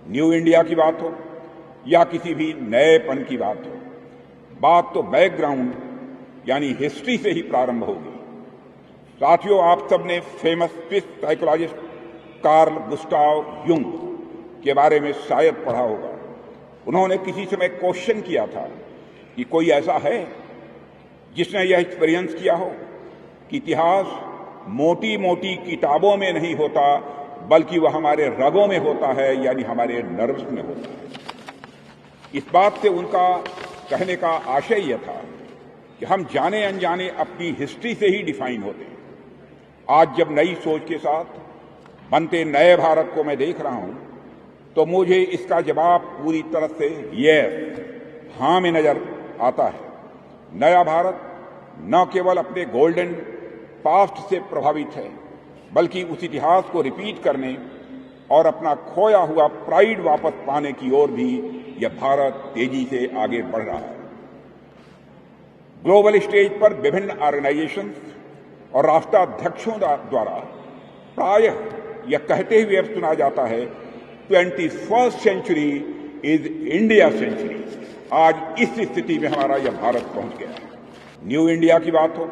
New India की बात हो या किसी भी नएपन की बात तो बैकग्राउंड यानी हिस्ट्री से ही प्रारंभ होगी। साथियों, आप सबने famous Swiss psychologist Carl Gustav Jung के बारे में शायद पढ़ा होगा। उन्होंने किसी समय क्वेश्चन किया था कि कोई ऐसा है जिसने यह एक्सपीरियंस किया हो कि इतिहास मोटी मोटी किताबों में नहीं होता बल्कि वह हमारे रगों में होता है, यानी हमारे नर्व्स में होता है। इस बात से उनका कहने का आशय यह था कि हम जाने अनजाने अपनी हिस्ट्री से ही डिफाइन होते हैं। आज जब नई सोच के साथ बनते नए भारत को मैं देख रहा हूं तो मुझे इसका जवाब पूरी तरह से यस, हां में नजर आता है। नया भारत न केवल अपने गोल्डन पास्ट से प्रभावित है बल्कि उस इतिहास को रिपीट करने और अपना खोया हुआ प्राइड वापस पाने की ओर भी यह भारत तेजी से आगे बढ़ रहा है। ग्लोबल स्टेज पर विभिन्न ऑर्गेनाइजेशंस और राष्ट्राध्यक्षों द्वारा प्रायः यह कहते हुए अब सुना जाता है 21st sanctuary is India century. आज इस स्थिति में हमारा यह भारत पहुंच गया है। न्यू इंडिया की बात हो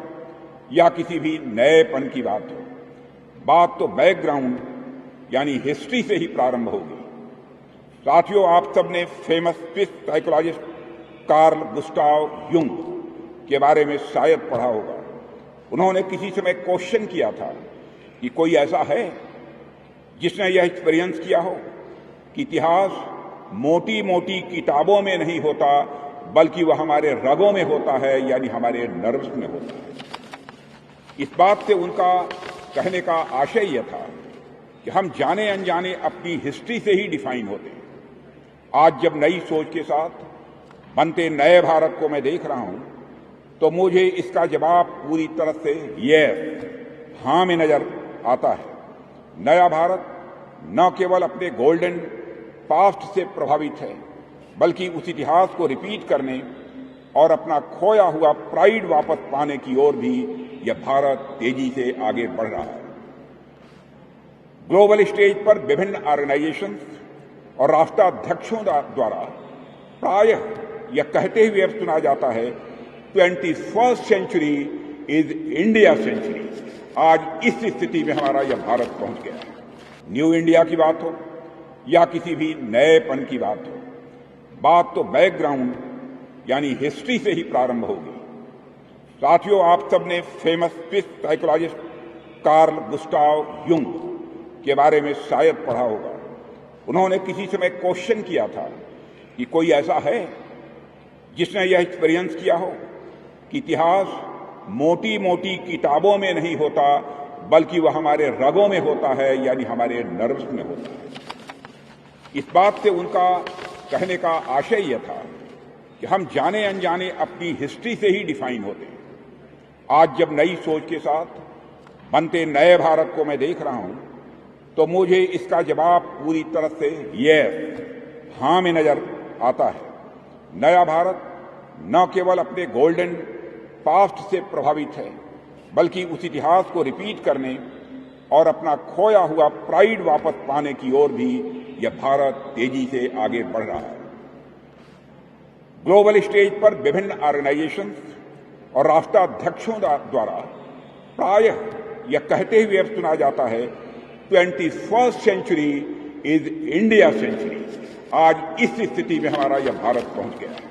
या किसी भी नएपन की बात तो बैकग्राउंड यानी हिस्ट्री से ही प्रारंभ होगी। साथियों, आप सबने famous Swiss psychologist Carl Gustav Jung के बारे में शायद पढ़ा होगा। उन्होंने किसी समय क्वेश्चन किया था कि कोई ऐसा है जिसने यह एक्सपीरियंस किया हो कि इतिहास मोटी मोटी किताबों में नहीं होता बल्कि वह हमारे रगों में होता है, यानी हमारे नर्व्स में होता है। इस बात से उनका कहने का आशय यह था कि हम जाने अनजाने अपनी हिस्ट्री से ही डिफाइन होते हैं। आज जब नई सोच के साथ बनते नए भारत को मैं देख रहा हूं तो मुझे इसका जवाब पूरी तरह से यस, हां में नजर आता है। नया भारत न केवल अपने गोल्डन पास्ट से प्रभावित है बल्कि उस इतिहास को रिपीट करने और अपना खोया हुआ प्राइड वापस पाने की ओर भी यह भारत तेजी से आगे बढ़ रहा है। ग्लोबल स्टेज पर विभिन्न ऑर्गेनाइजेशंस और राष्ट्राध्यक्षों द्वारा प्रायः यह कहते हुए अब सुना जाता है 21st sanctuary is India century. आज इस स्थिति में हमारा यह भारत पहुंच गया है। न्यू इंडिया की बात हो या किसी भी नएपन की बात तो बैकग्राउंड यानी हिस्ट्री से ही प्रारंभ होगी। साथियों, आप सबने famous Swiss psychologist Carl Gustav Jung के बारे में शायद पढ़ा होगा। उन्होंने किसी समय क्वेश्चन किया था कि कोई ऐसा है जिसने यह एक्सपीरियंस किया हो कि इतिहास मोटी मोटी किताबों में नहीं होता बल्कि वह हमारे रगों में होता है, यानी हमारे नर्व्स में होता है। इस बात से उनका कहने का आशय यह था कि हम जाने अनजाने अपनी हिस्ट्री से ही डिफाइन होते हैं। आज जब नई सोच के साथ बनते नए भारत को मैं देख रहा हूं तो मुझे इसका जवाब पूरी तरह से यस, हां में नजर आता है। नया भारत न केवल अपने गोल्डन पास्ट से प्रभावित है बल्कि उस इतिहास को रिपीट करने और अपना खोया हुआ प्राइड वापस पाने की ओर भी यह भारत तेजी से आगे बढ़ रहा है। ग्लोबल स्टेज पर विभिन्न ऑर्गेनाइजेशंस और राष्ट्राध्यक्षों द्वारा प्रायः यह कहते हुए अब सुना जाता है 21st sanctuary is India century. आज इस स्थिति में हमारा यह भारत पहुंच गया है।